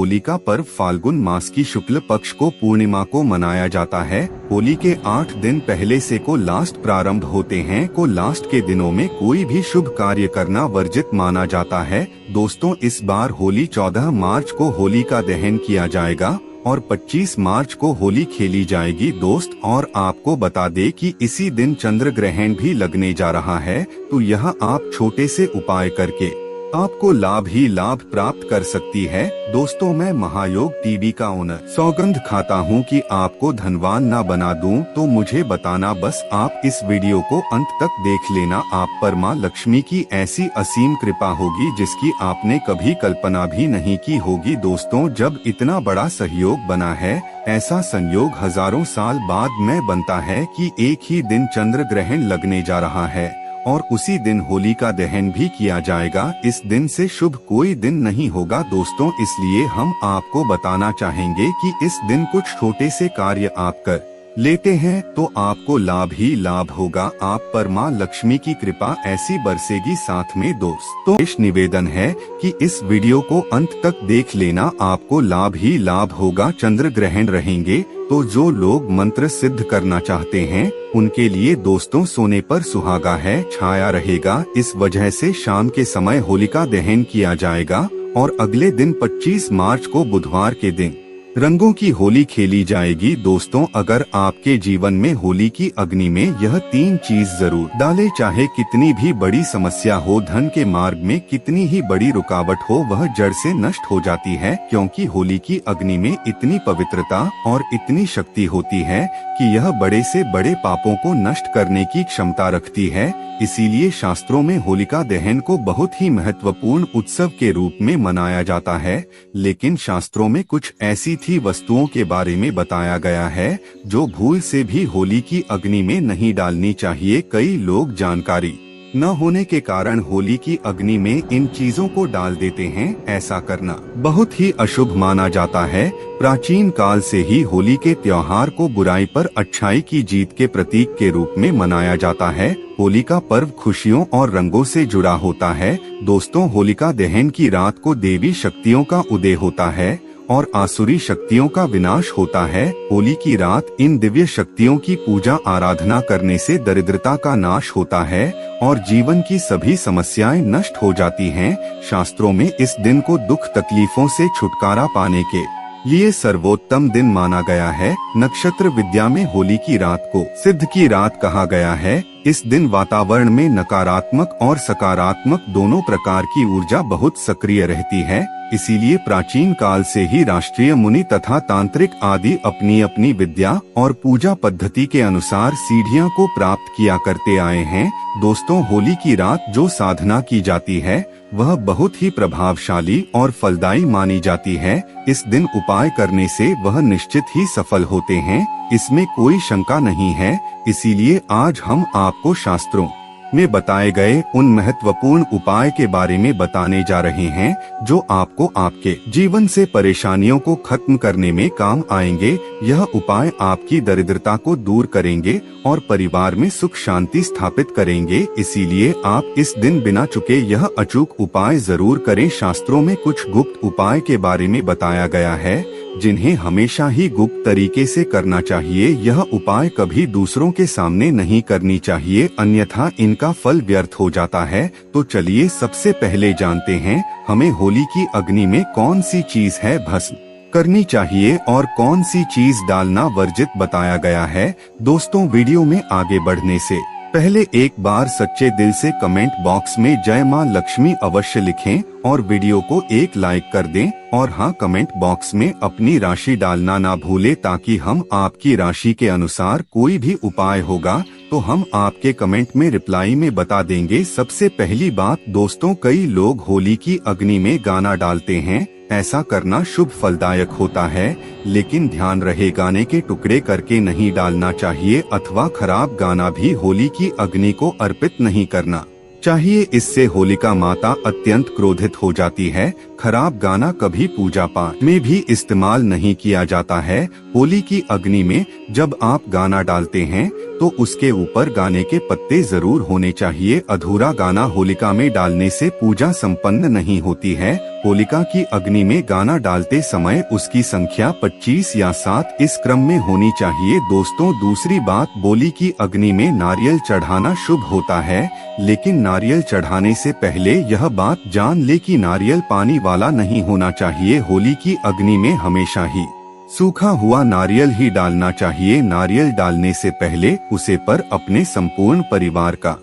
होलिका पर्व फाल्गुन मास की शुक्ल पक्ष को पूर्णिमा को मनाया जाता है। होली के 8 दिन पहले से को लास्ट प्रारंभ होते हैं। को लास्ट के दिनों में कोई भी शुभ कार्य करना वर्जित माना जाता है। दोस्तों, इस बार होली 14 मार्च को होली का दहन किया जाएगा और 25 मार्च को होली खेली जाएगी। दोस्त, और आपको बता दे कि इसी दिन चंद्र ग्रहण भी लगने जा रहा है, तो यह आप छोटे से उपाय करके आपको लाभ ही लाभ प्राप्त कर सकती है। दोस्तों, मैं महायोग टीवी का ओनर सौगंध खाता हूँ कि आपको धनवान ना बना दूं, तो मुझे बताना, बस आप इस वीडियो को अंत तक देख लेना। आप पर माँ लक्ष्मी की ऐसी असीम कृपा होगी जिसकी आपने कभी कल्पना भी नहीं की होगी। दोस्तों, जब इतना बड़ा सहयोग बना है, ऐसा संयोग हजारों साल बाद में बनता है कि एक ही दिन चंद्र ग्रहण लगने जा रहा है और उसी दिन होली का दहन भी किया जाएगा। इस दिन से शुभ कोई दिन नहीं होगा। दोस्तों, इसलिए हम आपको बताना चाहेंगे कि इस दिन कुछ छोटे से कार्य आप कर लेते हैं तो आपको लाभ ही लाभ होगा। आप पर माँ लक्ष्मी की कृपा ऐसी बरसेगी। साथ में दोस्तों, इस निवेदन है कि इस वीडियो को अंत तक देख लेना, आपको लाभ ही लाभ होगा। चंद्र ग्रहण रहेंगे तो जो लोग मंत्र सिद्ध करना चाहते हैं उनके लिए दोस्तों सोने पर सुहागा है छाया रहेगा। इस वजह से शाम के समय होलिका दहन किया जाएगा और अगले दिन 25 मार्च को बुधवार के दिन रंगों की होली खेली जाएगी। दोस्तों, अगर आपके जीवन में होली की अग्नि में यह 3 चीज जरूर डाले, चाहे कितनी भी बड़ी समस्या हो, धन के मार्ग में कितनी ही बड़ी रुकावट हो, वह जड़ से नष्ट हो जाती है। क्योंकि होली की अग्नि में इतनी पवित्रता और इतनी शक्ति होती है कि यह बड़े से बड़े पापों को नष्ट करने की क्षमता रखती है। इसीलिए शास्त्रों में होलिका दहन को बहुत ही महत्वपूर्ण उत्सव के रूप में मनाया जाता है। लेकिन शास्त्रों में कुछ ऐसी वस्तुओं के बारे में बताया गया है जो भूल से भी होली की अग्नि में नहीं डालनी चाहिए। कई लोग जानकारी न होने के कारण होली की अग्नि में इन चीजों को डाल देते हैं। ऐसा करना बहुत ही अशुभ माना जाता है। प्राचीन काल से ही होली के त्योहार को बुराई पर अच्छाई की जीत के प्रतीक के रूप में मनाया जाता है। होली का पर्व खुशियों और रंगों से जुड़ा होता है। दोस्तों, होलिका दहन की रात को देवी शक्तियों का उदय होता है और आसुरी शक्तियों का विनाश होता है। होली की रात इन दिव्य शक्तियों की पूजा आराधना करने से दरिद्रता का नाश होता है और जीवन की सभी समस्याएं नष्ट हो जाती हैं। शास्त्रों में इस दिन को दुख तकलीफों से छुटकारा पाने के लिए सर्वोत्तम दिन माना गया है। नक्षत्र विद्या में होली की रात को सिद्ध की रात कहा गया है। इस दिन वातावरण में नकारात्मक और सकारात्मक दोनों प्रकार की ऊर्जा बहुत सक्रिय रहती है। इसीलिए प्राचीन काल से ही राष्ट्रीय मुनि तथा तांत्रिक आदि अपनी अपनी विद्या और पूजा पद्धति के अनुसार सीढ़ियां को प्राप्त किया करते आए हैं। दोस्तों, होली की रात जो साधना की जाती है वह बहुत ही प्रभावशाली और फलदायी मानी जाती है। इस दिन उपाय करने से वह निश्चित ही सफल होते हैं, इसमें कोई शंका नहीं है। इसीलिए आज हम आपको शास्त्रों में बताए गए उन महत्वपूर्ण उपाय के बारे में बताने जा रहे हैं जो आपको आपके जीवन से परेशानियों को खत्म करने में काम आएंगे। यह उपाय आपकी दरिद्रता को दूर करेंगे और परिवार में सुख शांति स्थापित करेंगे। इसीलिए आप इस दिन बिना चुके यह अचूक उपाय जरूर करें। शास्त्रों में कुछ गुप्त उपाय के बारे में बताया गया है जिन्हें हमेशा ही गुप्त तरीके से करना चाहिए। यह उपाय कभी दूसरों के सामने नहीं करनी चाहिए, अन्यथा इनका फल व्यर्थ हो जाता है। तो चलिए सबसे पहले जानते हैं हमें होली की अग्नि में कौन सी चीज है भस्म करनी चाहिए और कौन सी चीज डालना वर्जित बताया गया है। दोस्तों, वीडियो में आगे बढ़ने से पहले एक बार सच्चे दिल से कमेंट बॉक्स में जय मां लक्ष्मी अवश्य लिखें और वीडियो को एक लाइक कर दें। और हाँ, कमेंट बॉक्स में अपनी राशि डालना ना भूले ताकि हम आपकी राशि के अनुसार कोई भी उपाय होगा तो हम आपके कमेंट में रिप्लाई में बता देंगे। सबसे पहली बात दोस्तों, कई लोग होली की अग्नि में गाना डालते हैं। ऐसा करना शुभ फलदायक होता है, लेकिन ध्यान रहे गाने के टुकड़े करके नहीं डालना चाहिए अथवा खराब गाना भी होली की अग्नि को अर्पित नहीं करना चाहिए। इससे होलिका माता अत्यंत क्रोधित हो जाती है। खराब गाना कभी पूजा पाठ में भी इस्तेमाल नहीं किया जाता है। होली की अग्नि में जब आप गाना डालते हैं तो उसके ऊपर गाने के पत्ते जरूर होने चाहिए। अधूरा गाना होलिका में डालने से पूजा संपन्न नहीं होती है। होलिका की अग्नि में गाना डालते समय उसकी संख्या 25 या 7 इस क्रम में होनी चाहिए। दोस्तों, दूसरी बात, बोली की अग्नि में नारियल चढ़ाना शुभ होता है, लेकिन नारियल चढ़ाने से पहले यह बात जान ले कि नारियल पानी वाला नहीं होना चाहिए। होली की अग्नि में हमेशा ही सूखा हुआ नारियल ही डालना चाहिए। नारियल डालने से पहले उसे पर अपने संपूर्ण परिवार का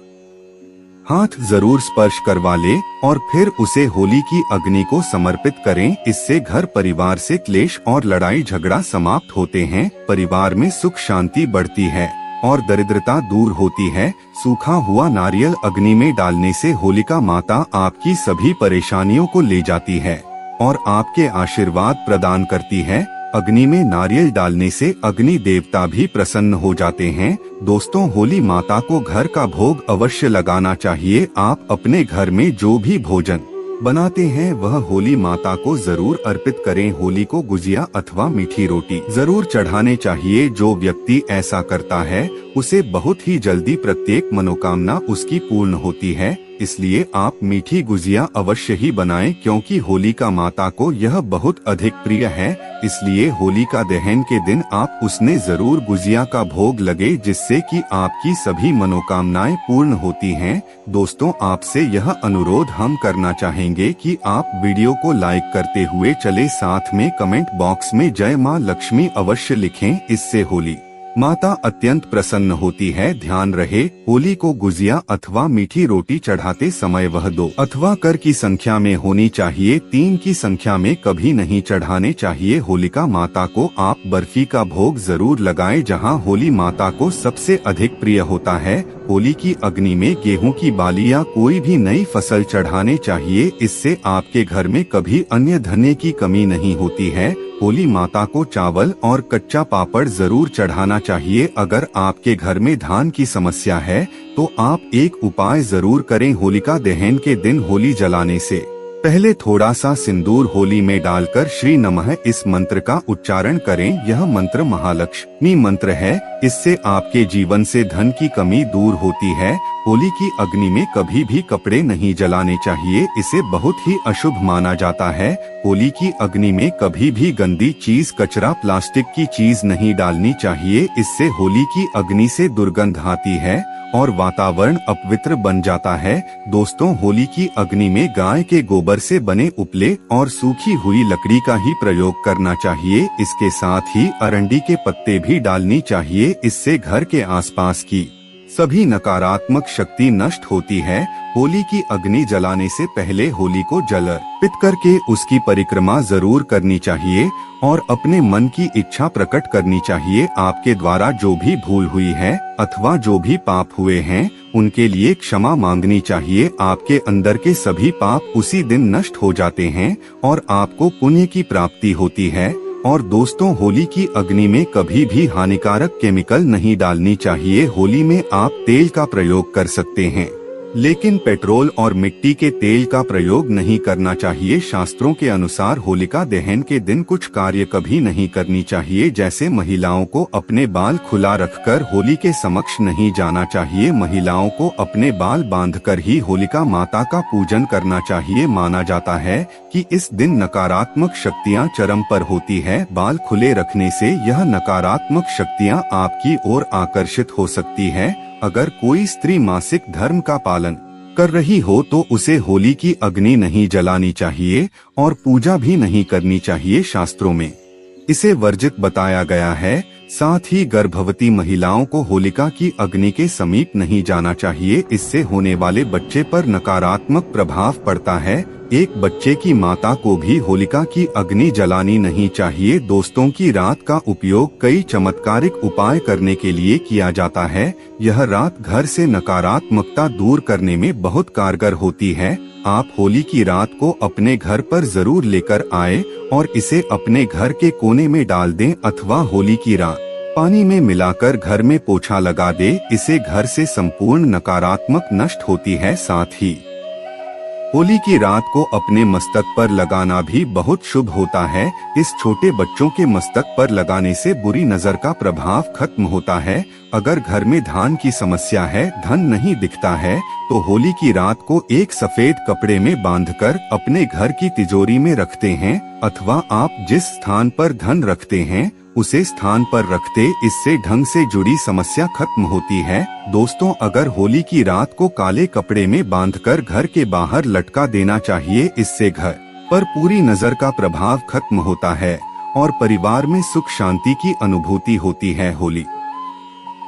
हाथ जरूर स्पर्श करवा ले और फिर उसे होली की अग्नि को समर्पित करें। इससे घर परिवार से क्लेश और लड़ाई झगड़ा समाप्त होते हैं, परिवार में सुख शांति बढ़ती है और दरिद्रता दूर होती है। सूखा हुआ नारियल अग्नि में डालने से होलिका माता आपकी सभी परेशानियों को ले जाती है और आपके आशीर्वाद प्रदान करती है। अग्नि में नारियल डालने से अग्नि देवता भी प्रसन्न हो जाते हैं। दोस्तों, होली माता को घर का भोग अवश्य लगाना चाहिए। आप अपने घर में जो भी भोजन बनाते हैं वह होली माता को जरूर अर्पित करें। होली को गुजिया अथवा मीठी रोटी जरूर चढ़ाने चाहिए। जो व्यक्ति ऐसा करता है उसे बहुत ही जल्दी प्रत्येक मनोकामना उसकी पूर्ण होती है। इसलिए आप मीठी गुजिया अवश्य ही बनाएं, क्योंकि होलिका माता को यह बहुत अधिक प्रिय है। इसलिए होलिका दहन के दिन आप उसने जरूर गुजिया का भोग लगे, जिससे कि आपकी सभी मनोकामनाएं पूर्ण होती हैं। दोस्तों, आपसे यह अनुरोध हम करना चाहेंगे कि आप वीडियो को लाइक करते हुए चले, साथ में कमेंट बॉक्स में जय मां लक्ष्मी अवश्य लिखें। इससे होली माता अत्यंत प्रसन्न होती है। ध्यान रहे, होली को गुजिया अथवा मीठी रोटी चढ़ाते समय वह 2 अथवा कर की संख्या में होनी चाहिए, 3 की संख्या में कभी नहीं चढ़ाने चाहिए। होलिका माता को आप बर्फी का भोग जरूर लगाएं, जहां होली माता को सबसे अधिक प्रिय होता है। होली की अग्नि में गेहूं की बाली या कोई भी नई फसल चढ़ाने चाहिए। इससे आपके घर में कभी अन्य धन्य की कमी नहीं होती है। होली माता को चावल और कच्चा पापड़ जरूर चढ़ाना चाहिए। अगर आपके घर में धान की समस्या है तो आप एक उपाय जरूर करें। होलिका दहन के दिन होली जलाने से पहले थोड़ा सा सिंदूर होली में डालकर श्री नमः इस मंत्र का उच्चारण करें। यह मंत्र महालक्ष्मी मंत्र है। इससे आपके जीवन से धन की कमी दूर होती है। होली की अग्नि में कभी भी कपड़े नहीं जलाने चाहिए, इसे बहुत ही अशुभ माना जाता है। होली की अग्नि में कभी भी गंदी चीज, कचरा, प्लास्टिक की चीज नहीं डालनी चाहिए। इससे होली की अग्नि से दुर्गंध आती है और वातावरण अपवित्र बन जाता है। दोस्तों, होली की अग्नि में गाय के गोबर से बने उपले और सूखी हुई लकड़ी का ही प्रयोग करना चाहिए। इसके साथ ही अरंडी के पत्ते भी डालनी चाहिए। इससे घर के आसपास की सभी नकारात्मक शक्ति नष्ट होती है। होली की अग्नि जलाने से पहले होली को जल अर्पित करके उसकी परिक्रमा जरूर करनी चाहिए और अपने मन की इच्छा प्रकट करनी चाहिए। आपके द्वारा जो भी भूल हुई है अथवा जो भी पाप हुए हैं उनके लिए क्षमा मांगनी चाहिए। आपके अंदर के सभी पाप उसी दिन नष्ट हो जाते हैं और आपको पुण्य की प्राप्ति होती है। और दोस्तों, होली की अग्नि में कभी भी हानिकारक केमिकल नहीं डालनी चाहिए। होली में आप तेल का प्रयोग कर सकते हैं, लेकिन पेट्रोल और मिट्टी के तेल का प्रयोग नहीं करना चाहिए। शास्त्रों के अनुसार होलिका दहन के दिन कुछ कार्य कभी नहीं करनी चाहिए, जैसे महिलाओं को अपने बाल खुला रखकर होली के समक्ष नहीं जाना चाहिए। महिलाओं को अपने बाल बांधकर ही होलिका माता का पूजन करना चाहिए। माना जाता है कि इस दिन नकारात्मक शक्तियां चरम पर होती है। बाल खुले रखने से यह नकारात्मक शक्तियां आपकी ओर आकर्षित हो सकती है। अगर कोई स्त्री मासिक धर्म का पालन कर रही हो तो उसे होली की अग्नि नहीं जलानी चाहिए और पूजा भी नहीं करनी चाहिए। शास्त्रों में इसे वर्जित बताया गया है। साथ ही गर्भवती महिलाओं को होलिका की अग्नि के समीप नहीं जाना चाहिए। इससे होने वाले बच्चे पर नकारात्मक प्रभाव पड़ता है। एक बच्चे की माता को भी होलिका की अग्नि जलानी नहीं चाहिए। दोस्तों, की रात का उपयोग कई चमत्कारिक उपाय करने के लिए किया जाता है। यह रात घर से नकारात्मकता दूर करने में बहुत कारगर होती है। आप होली की रात को अपने घर पर जरूर लेकर आए और इसे अपने घर के कोने में डाल दें अथवा होली की रात पानी में मिलाकर घर में पोछा लगा दे। इसे घर से संपूर्ण नकारात्मक नष्ट होती है। साथ ही होली की रात को अपने मस्तक पर लगाना भी बहुत शुभ होता है। इस छोटे बच्चों के मस्तक पर लगाने से बुरी नजर का प्रभाव खत्म होता है। अगर घर में धान की समस्या है, धन नहीं दिखता है, तो होली की रात को एक सफेद कपड़े में बांधकर अपने घर की तिजोरी में रखते हैं, अथवा आप जिस स्थान पर धन रखते हैं उसे स्थान पर रखते, इससे ढंग से जुड़ी समस्या खत्म होती है। दोस्तों, अगर होली की रात को काले कपड़े में बांधकर घर के बाहर लटका देना चाहिए। इससे घर पर पूरी नजर का प्रभाव खत्म होता है और परिवार में सुख शांति की अनुभूति होती है। होली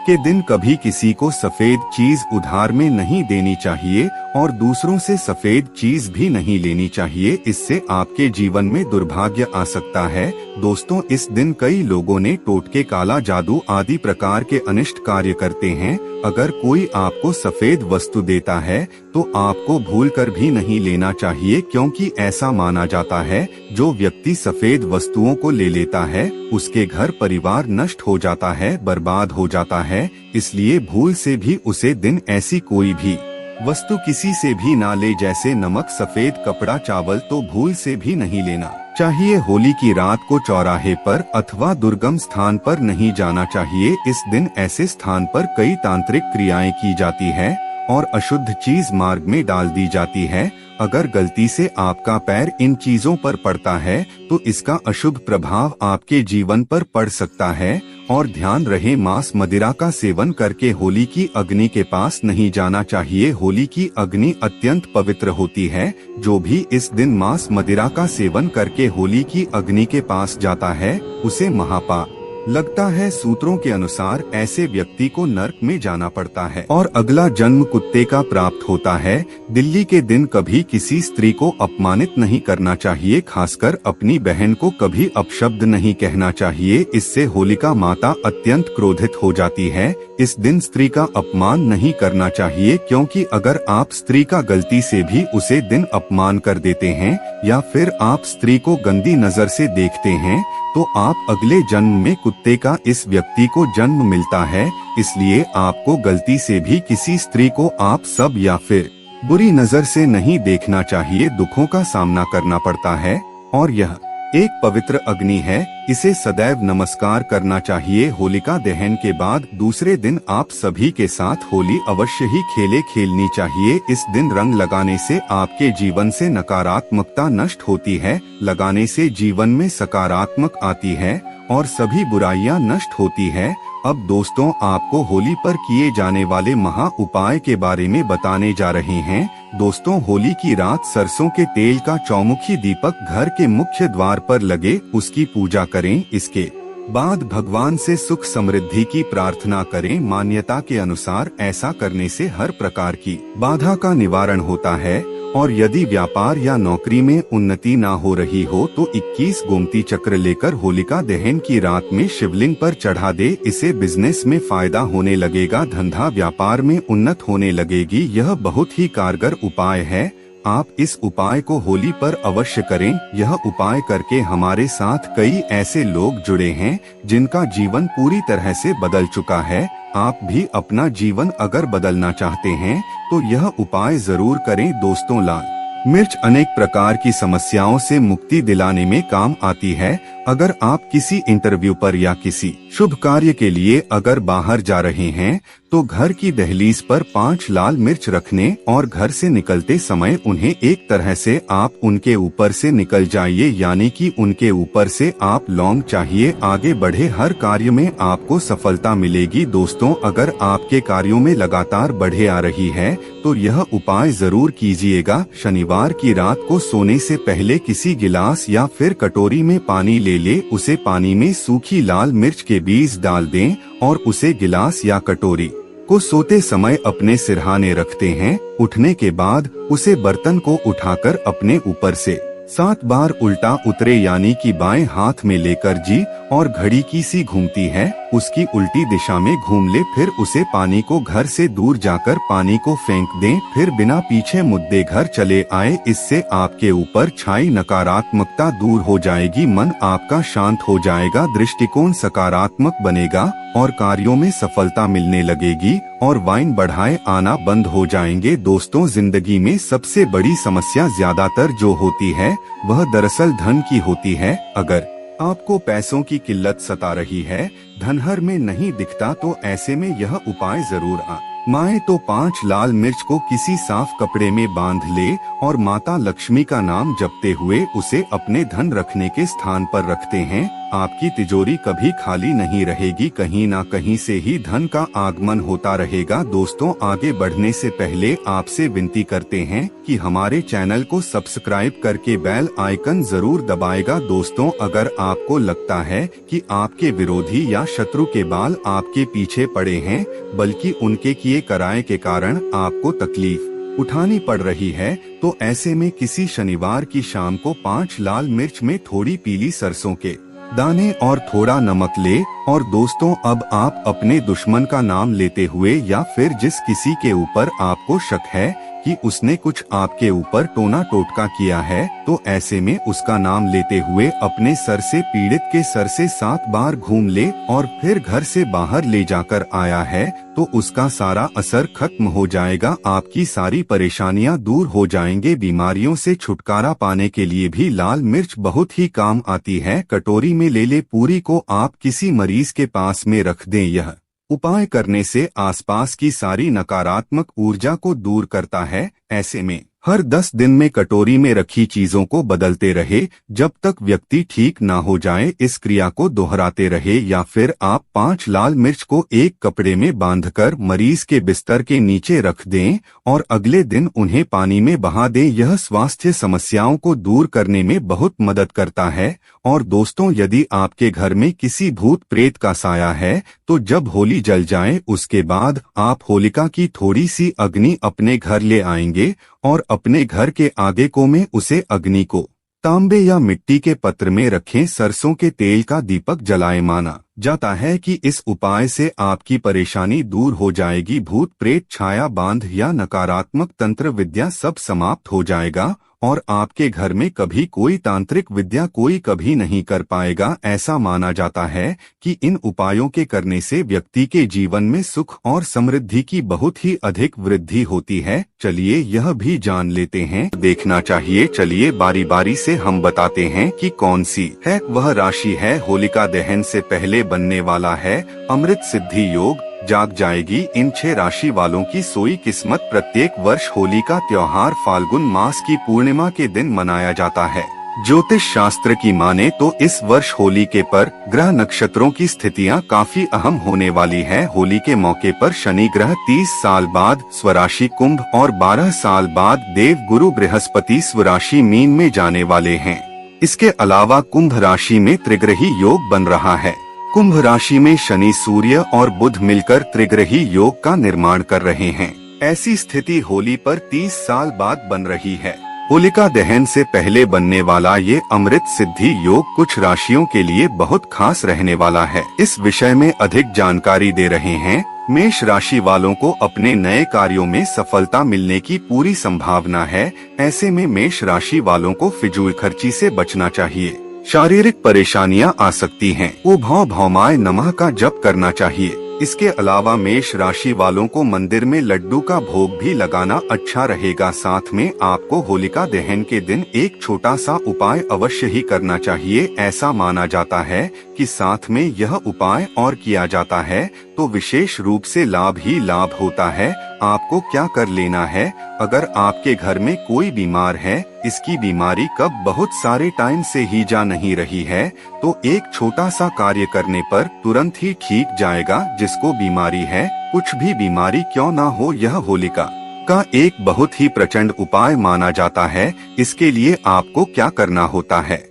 के दिन कभी किसी को सफेद चीज उधार में नहीं देनी चाहिए और दूसरों से सफेद चीज भी नहीं लेनी चाहिए। इससे आपके जीवन में दुर्भाग्य आ सकता है। दोस्तों, इस दिन कई लोगों ने टोटके, काला जादू आदि प्रकार के अनिष्ट कार्य करते हैं। अगर कोई आपको सफेद वस्तु देता है तो आपको भूलकर भी नहीं लेना चाहिए, क्योंकि ऐसा माना जाता है जो व्यक्ति सफेद वस्तुओं को ले लेता है उसके घर परिवार नष्ट हो जाता है, बर्बाद हो जाता है। इसलिए भूल से भी उसे दिन ऐसी कोई भी वस्तु किसी से भी ना ले, जैसे नमक, सफेद कपड़ा, चावल, तो भूल से भी नहीं लेना चाहिए। होली की रात को चौराहे पर अथवा दुर्गम स्थान पर नहीं जाना चाहिए। इस दिन ऐसे स्थान पर कई तांत्रिक क्रियाएं की जाती है और अशुद्ध चीज मार्ग में डाल दी जाती है। अगर गलती से आपका पैर इन चीजों पर पड़ता है तो इसका अशुभ प्रभाव आपके जीवन पर पड़ सकता है। और ध्यान रहे, मांस मदिरा का सेवन करके होली की अग्नि के पास नहीं जाना चाहिए। होली की अग्नि अत्यंत पवित्र होती है। जो भी इस दिन मांस मदिरा का सेवन करके होली की अग्नि के पास जाता है उसे महापाप लगता है। सूत्रों के अनुसार ऐसे व्यक्ति को नरक में जाना पड़ता है और अगला जन्म कुत्ते का प्राप्त होता है। दिल्ली के दिन कभी किसी स्त्री को अपमानित नहीं करना चाहिए, खासकर अपनी बहन को कभी अपशब्द नहीं कहना चाहिए। इससे होलिका माता अत्यंत क्रोधित हो जाती है। इस दिन स्त्री का अपमान नहीं करना चाहिए, क्योंकि अगर आप स्त्री का गलती से भी उसे दिन अपमान कर देते हैं या फिर आप स्त्री को गंदी नजर से देखते हैं तो आप अगले जन्म में कुत्ते का इस व्यक्ति को जन्म मिलता है। इसलिए आपको गलती से भी किसी स्त्री को आप सब या फिर बुरी नजर से नहीं देखना चाहिए। दुखों का सामना करना पड़ता है और यह एक पवित्र अग्नि है, इसे सदैव नमस्कार करना चाहिए। होलिका दहन के बाद दूसरे दिन आप सभी के साथ होली अवश्य ही खेलनी चाहिए। इस दिन रंग लगाने से आपके जीवन से नकारात्मकता नष्ट होती है, लगाने से जीवन में सकारात्मक आती है और सभी बुराइयां नष्ट होती है। अब दोस्तों, आपको होली पर किए जाने वाले महा उपाय के बारे में बताने जा रहे हैं। दोस्तों, होली की रात सरसों के तेल का चौमुखी दीपक घर के मुख्य द्वार पर लगे, उसकी पूजा करें। इसके बाद भगवान से सुख समृद्धि की प्रार्थना करें। मान्यता के अनुसार ऐसा करने से हर प्रकार की बाधा का निवारण होता है और यदि व्यापार या नौकरी में उन्नति ना हो रही हो तो 21 गोमती चक्र लेकर होलिका दहन की रात में शिवलिंग पर चढ़ा दे। इससे बिजनेस में फायदा होने लगेगा, धंधा व्यापार में उन्नत होने लगेगी। यह बहुत ही कारगर उपाय है। आप इस उपाय को होली पर अवश्य करें। यह उपाय करके हमारे साथ कई ऐसे लोग जुड़े हैं जिनका जीवन पूरी तरह से बदल चुका है। आप भी अपना जीवन अगर बदलना चाहते हैं तो यह उपाय जरूर करें। दोस्तों, लाल मिर्च अनेक प्रकार की समस्याओं से मुक्ति दिलाने में काम आती है। अगर आप किसी इंटरव्यू पर या किसी शुभ कार्य के लिए अगर बाहर जा रहे हैं तो घर की दहलीज पर 5 लाल मिर्च रखने और घर से निकलते समय उन्हें एक तरह से आप उनके ऊपर से निकल जाइए, यानी कि उनके ऊपर से आप लौंग चाहिए। आगे बढ़े हर कार्य में आपको सफलता मिलेगी। दोस्तों, अगर आपके कार्यों में लगातार बढ़े आ रही है तो यह उपाय जरूर कीजिएगा। शनिवार की रात को सोने से पहले किसी गिलास या फिर कटोरी में पानी ले उसे पानी में सूखी लाल मिर्च के बीज डाल दें और उसे गिलास या कटोरी को सोते समय अपने सिरहाने रखते हैं। उठने के बाद उसे बर्तन को उठाकर अपने ऊपर से 7 बार उल्टा उतरे यानी कि बाएं हाथ में लेकर जी और घड़ी की सी घूमती है उसकी उल्टी दिशा में घूम ले, फिर उसे पानी को घर से दूर जाकर पानी को फेंक दें, फिर बिना पीछे मुद्दे घर चले आए। इससे आपके ऊपर छाई नकारात्मकता दूर हो जाएगी, मन आपका शांत हो जाएगा, दृष्टिकोण सकारात्मक बनेगा और कार्यों में सफलता मिलने लगेगी और वाइन बढ़ाए आना बंद हो जाएंगे। दोस्तों, जिंदगी में सबसे बड़ी समस्या ज्यादातर जो होती है वह दरअसल धन की होती है। अगर आपको पैसों की किल्लत सता रही है, धनहर में नहीं दिखता, तो ऐसे में यह उपाय जरूर आजमाएं। तो 5 लाल मिर्च को किसी साफ कपड़े में बांध ले और माता लक्ष्मी का नाम जपते हुए उसे अपने धन रखने के स्थान पर रखते हैं। आपकी तिजोरी कभी खाली नहीं रहेगी, कहीं ना कहीं से ही धन का आगमन होता रहेगा। दोस्तों, आगे बढ़ने से पहले आपसे विनती करते हैं कि हमारे चैनल को सब्सक्राइब करके बेल आइकन जरूर दबाएगा। दोस्तों, अगर आपको लगता है कि आपके विरोधी या शत्रु के बाल आपके पीछे पड़े हैं, बल्कि उनके किए कराए के कारण आपको तकलीफ उठानी पड़ रही है, तो ऐसे में किसी शनिवार की शाम को 5 लाल मिर्च में थोड़ी पीली सरसों के दाने और थोड़ा नमक ले और दोस्तों, अब आप अपने दुश्मन का नाम लेते हुए या फिर जिस किसी के ऊपर आपको शक है कि उसने कुछ आपके ऊपर टोना टोटका किया है, तो ऐसे में उसका नाम लेते हुए अपने सर से पीड़ित के सर से 7 बार घूम ले और फिर घर से बाहर ले जाकर आया है तो उसका सारा असर खत्म हो जाएगा, आपकी सारी परेशानियां दूर हो जाएंगे। बीमारियों से छुटकारा पाने के लिए भी लाल मिर्च बहुत ही काम आती है। कटोरी में ले पूरी को आप किसी मरीज के पास में रख दें। यह उपाय करने से आसपास की सारी नकारात्मक ऊर्जा को दूर करता है। ऐसे में हर 10 दिन में कटोरी में रखी चीजों को बदलते रहे जब तक व्यक्ति ठीक ना हो जाए। इस क्रिया को दोहराते रहे या फिर आप 5 लाल मिर्च को एक कपड़े में बांधकर मरीज के बिस्तर के नीचे रख दें और अगले दिन उन्हें पानी में बहा दें। यह स्वास्थ्य समस्याओं को दूर करने में बहुत मदद करता है। और दोस्तों, यदि आपके घर में किसी भूत प्रेत का साया है तो जब होली जल जाए उसके बाद आप होलिका की थोड़ी सी अग्नि अपने घर ले आएंगे और अपने घर के आगे को में उसे अग्नि को तांबे या मिट्टी के पत्र में रखें। सरसों के तेल का दीपक जलाए। माना जाता है कि इस उपाय से आपकी परेशानी दूर हो जाएगी, भूत प्रेत छाया बांध या नकारात्मक तंत्र विद्या सब समाप्त हो जाएगा और आपके घर में कभी कोई तांत्रिक विद्या कोई कभी नहीं कर पाएगा। ऐसा माना जाता है कि इन उपायों के करने से व्यक्ति के जीवन में सुख और समृद्धि की बहुत ही अधिक वृद्धि होती है। चलिए यह भी जान लेते हैं, देखना चाहिए। चलिए बारी बारी से हम बताते हैं कि कौन सी है वह राशि है होलिका दहन से पहले बनने वाला है। अमृत सिद्धि योग जाग जाएगी इन 6 राशि वालों की सोई किस्मत। प्रत्येक वर्ष होली का त्योहार फाल्गुन मास की पूर्णिमा के दिन मनाया जाता है। ज्योतिष शास्त्र की माने तो इस वर्ष होली के पर ग्रह नक्षत्रों की स्थितियां काफी अहम होने वाली है। होली के मौके पर शनि ग्रह 30 साल बाद स्वराशि कुंभ और 12 साल बाद देव गुरु बृहस्पति स्वराशि मीन में जाने वाले हैं। इसके अलावा कुंभ राशि में त्रिग्रही योग बन रहा है। कुंभ राशि में शनि सूर्य और बुध मिलकर त्रिग्रही योग का निर्माण कर रहे हैं। ऐसी स्थिति होली पर 30 साल बाद बन रही है। होलिका दहन से पहले बनने वाला ये अमृत सिद्धि योग कुछ राशियों के लिए बहुत खास रहने वाला है। इस विषय में अधिक जानकारी दे रहे हैं। मेष राशि वालों को अपने नए कार्यों में सफलता मिलने की पूरी संभावना है। ऐसे में मेष राशि वालों को फिजूल खर्ची से बचना चाहिए। शारीरिक परेशानियां आ सकती हैं। वो भौमाय नमः का जप करना चाहिए। इसके अलावा मेष राशि वालों को मंदिर में लड्डू का भोग भी लगाना अच्छा रहेगा। साथ में आपको होलिका दहन के दिन एक छोटा सा उपाय अवश्य ही करना चाहिए। ऐसा माना जाता है कि साथ में यह उपाय और किया जाता है तो विशेष रूप से लाभ ही लाभ होता है। आपको क्या कर लेना है, अगर आपके घर में कोई बीमार है, इसकी बीमारी कब बहुत सारे टाइम से ही जा नहीं रही है, तो एक छोटा सा कार्य करने पर तुरंत ही ठीक जाएगा। जिसको बीमारी है, कुछ भी बीमारी क्यों ना हो, यह होलिका का एक बहुत ही प्रचंड उपाय माना जाता है। इसके लिए आपको क्या करना होता है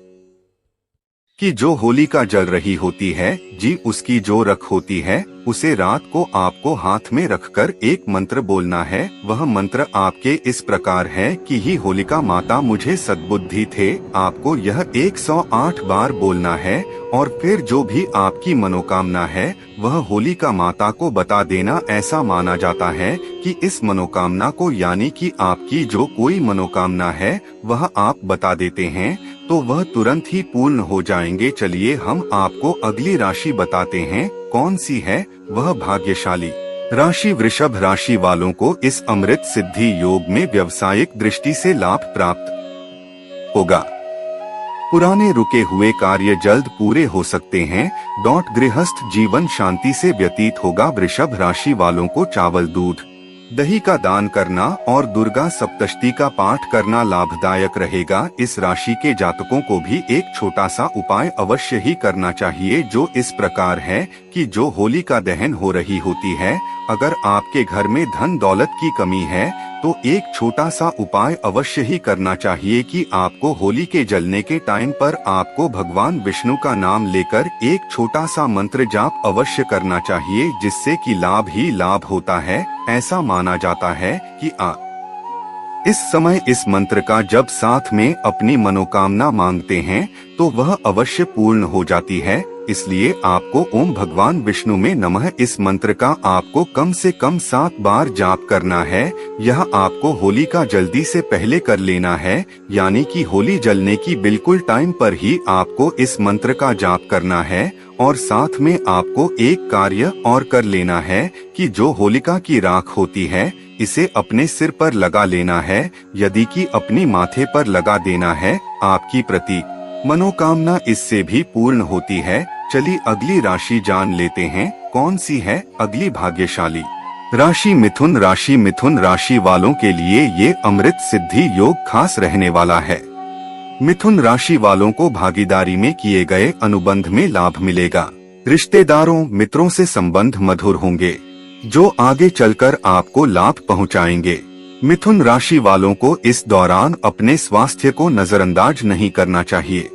कि जो होलिका जल रही होती है जी उसकी जो रख होती है उसे रात को आपको हाथ में रखकर एक मंत्र बोलना है। वह मंत्र आपके इस प्रकार है कि ही होलिका माता मुझे सद्बुद्धि थे। आपको यह 108 बार बोलना है और फिर जो भी आपकी मनोकामना है वह होलिका माता को बता देना। ऐसा माना जाता है कि इस मनोकामना को यानी कि आपकी जो कोई मनोकामना है वह आप बता देते हैं तो वह तुरंत ही पूर्ण हो जाएंगे। चलिए हम आपको अगली राशि बताते हैं कौन सी है वह भाग्यशाली राशि। वृषभ राशि वालों को इस अमृत सिद्धि योग में व्यावसायिक दृष्टि से लाभ प्राप्त होगा। पुराने रुके हुए कार्य जल्द पूरे हो सकते हैं। गृहस्थ जीवन शांति से व्यतीत होगा। वृषभ राशि वालों को चावल दूध दही का दान करना और दुर्गा सप्तशती का पाठ करना लाभदायक रहेगा। इस राशि के जातकों को भी एक छोटा सा उपाय अवश्य ही करना चाहिए जो इस प्रकार है कि जो होलिका दहन हो रही होती है अगर आपके घर में धन दौलत की कमी है तो एक छोटा सा उपाय अवश्य ही करना चाहिए कि आपको होली के जलने के टाइम पर आपको भगवान विष्णु का नाम लेकर एक छोटा सा मंत्र जाप अवश्य करना चाहिए जिससे कि लाभ ही लाभ होता है। ऐसा माना जाता है कि इस समय इस मंत्र का जब साथ में अपनी मनोकामना मांगते हैं तो वह अवश्य पूर्ण हो जाती है। इसलिए आपको ओम भगवान विष्णु में नमः इस मंत्र का आपको कम से कम 7 बार जाप करना है। यह आपको होली का जल्दी से पहले कर लेना है यानी कि होली जलने की बिल्कुल टाइम पर ही आपको इस मंत्र का जाप करना है। और साथ में आपको एक कार्य और कर लेना है कि जो होलिका की राख होती है इसे अपने सिर पर लगा लेना है। यदि कि अपनी माथे पर लगा देना है आपकी प्रतीक मनोकामना इससे भी पूर्ण होती है। चलिए अगली राशि जान लेते हैं कौन सी है अगली भाग्यशाली राशि। मिथुन राशि। मिथुन राशि वालों के लिए ये अमृत सिद्धि योग खास रहने वाला है। मिथुन राशि वालों को भागीदारी में किए गए अनुबंध में लाभ मिलेगा। रिश्तेदारों मित्रों से संबंध मधुर होंगे जो आगे चलकर आपको लाभ पहुंचाएंगे। मिथुन राशि वालों को इस दौरान अपने स्वास्थ्य को नजरअंदाज नहीं करना चाहिए।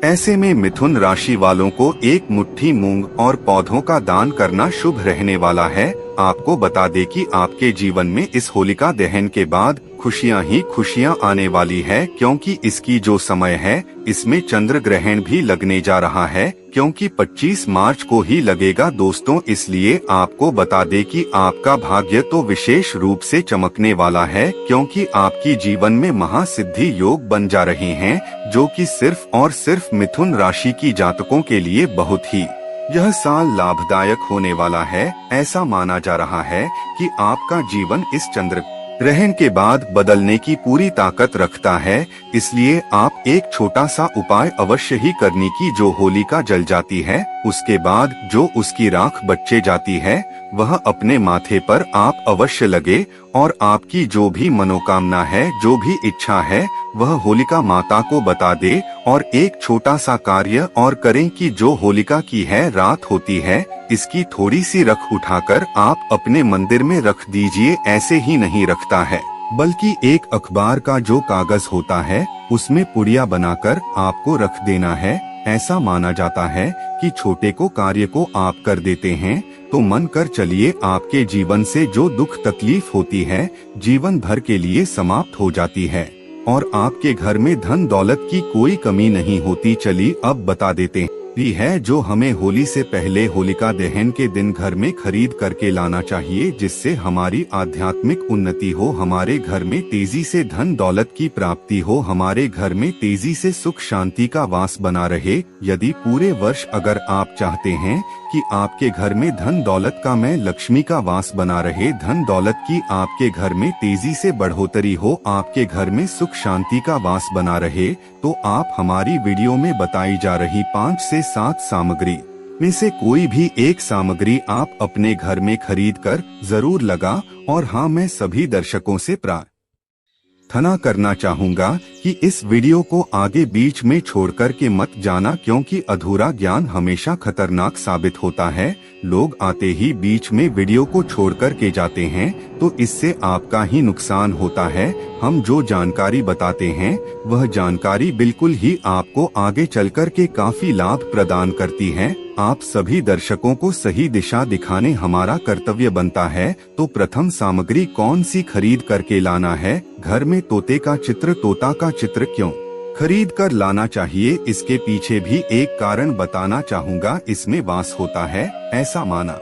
ऐसे में मिथुन राशि वालों को एक मुट्ठी मूंग और पौधों का दान करना शुभ रहने वाला है। आपको बता दें कि आपके जीवन में इस होलिका दहन के बाद खुशियां ही खुशियां आने वाली है क्योंकि इसकी जो समय है इसमें चंद्र ग्रहण भी लगने जा रहा है क्योंकि 25 मार्च को ही लगेगा दोस्तों। इसलिए आपको बता दें कि आपका भाग्य तो विशेष रूप से चमकने वाला है क्योंकि आपकी जीवन में महासिद्धि योग बन जा रहे हैं जो कि सिर्फ और सिर्फ मिथुन राशि की जातकों के लिए बहुत ही यह साल लाभदायक होने वाला है। ऐसा माना जा रहा है कि आपका जीवन इस चंद्र ग्रहण के बाद बदलने की पूरी ताकत रखता है। इसलिए आप एक छोटा सा उपाय अवश्य ही करने की जो होलिका जल जाती है उसके बाद जो उसकी राख बचे जाती है वह अपने माथे पर आप अवश्य लगे और आपकी जो भी मनोकामना है जो भी इच्छा है वह होलिका माता को बता दे और एक छोटा सा कार्य और करें कि जो होलिका की है रात होती है इसकी थोड़ी सी रख उठाकर आप अपने मंदिर में रख दीजिए। ऐसे ही नहीं रखता है बल्कि एक अखबार का जो कागज होता है उसमें पुड़िया बनाकर आपको रख देना है। ऐसा माना जाता है कि छोटे को कार्य को आप कर देते हैं तो मन कर चलिए आपके जीवन से जो दुख तकलीफ होती है जीवन भर के लिए समाप्त हो जाती है और आपके घर में धन दौलत की कोई कमी नहीं होती। चलिए अब बता देते हैं है जो हमें होली से पहले होलिका दहन के दिन घर में खरीद करके लाना चाहिए जिससे हमारी आध्यात्मिक उन्नति हो, हमारे घर में तेजी से धन दौलत की प्राप्ति हो, हमारे घर में तेजी से सुख शांति का वास बना रहे। यदि पूरे वर्ष अगर आप चाहते हैं कि आपके घर में धन दौलत का मैं लक्ष्मी का वास बना रहे, धन दौलत की आपके घर में तेजी से बढ़ोतरी हो, आपके घर में सुख शांति का वास बना रहे तो आप हमारी वीडियो में बताई जा रही 5 से 7 सामग्री में से कोई भी एक सामग्री आप अपने घर में खरीद कर जरूर लगा। और हाँ, मैं सभी दर्शकों से प्रार्थना प्रार्थना करना चाहूँगा कि इस वीडियो को आगे बीच में छोड़कर के मत जाना, क्योंकि अधूरा ज्ञान हमेशा खतरनाक साबित होता है। लोग आते ही बीच में वीडियो को छोड़कर के जाते हैं तो इससे आपका ही नुकसान होता है। हम जो जानकारी बताते हैं वह जानकारी बिल्कुल ही आपको आगे चलकर के काफी लाभ प्रदान करती है। आप सभी दर्शकों को सही दिशा दिखाने हमारा कर्तव्य बनता है। तो प्रथम सामग्री कौन सी खरीद करके लाना है? घर में तोते का चित्र। तोता का चित्र क्यों खरीद कर लाना चाहिए, इसके पीछे भी एक कारण बताना चाहूँगा। इसमें वास होता है ऐसा माना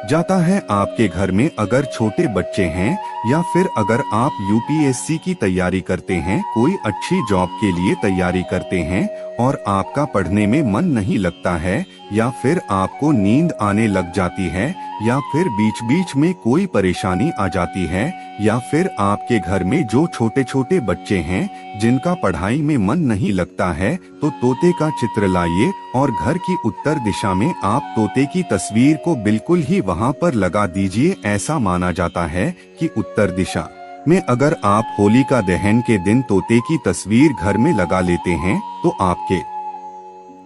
जाता है। आपके घर में अगर छोटे बच्चे हैं या फिर अगर आप यूपीएससी की तैयारी करते हैं, कोई अच्छी जॉब के लिए तैयारी करते हैं और आपका पढ़ने में मन नहीं लगता है, या फिर आपको नींद आने लग जाती है, या फिर बीच बीच में कोई परेशानी आ जाती है, या फिर आपके घर में जो छोटे छोटे बच्चे हैं जिनका पढ़ाई में मन नहीं लगता है, तो तोते का चित्र लाइए और घर की उत्तर दिशा में आप तोते की तस्वीर को बिल्कुल ही वहां पर लगा दीजिए। ऐसा माना जाता है कि उत्तर दिशा में अगर आप होलिका दहन के दिन तोते की तस्वीर घर में लगा लेते हैं तो आपके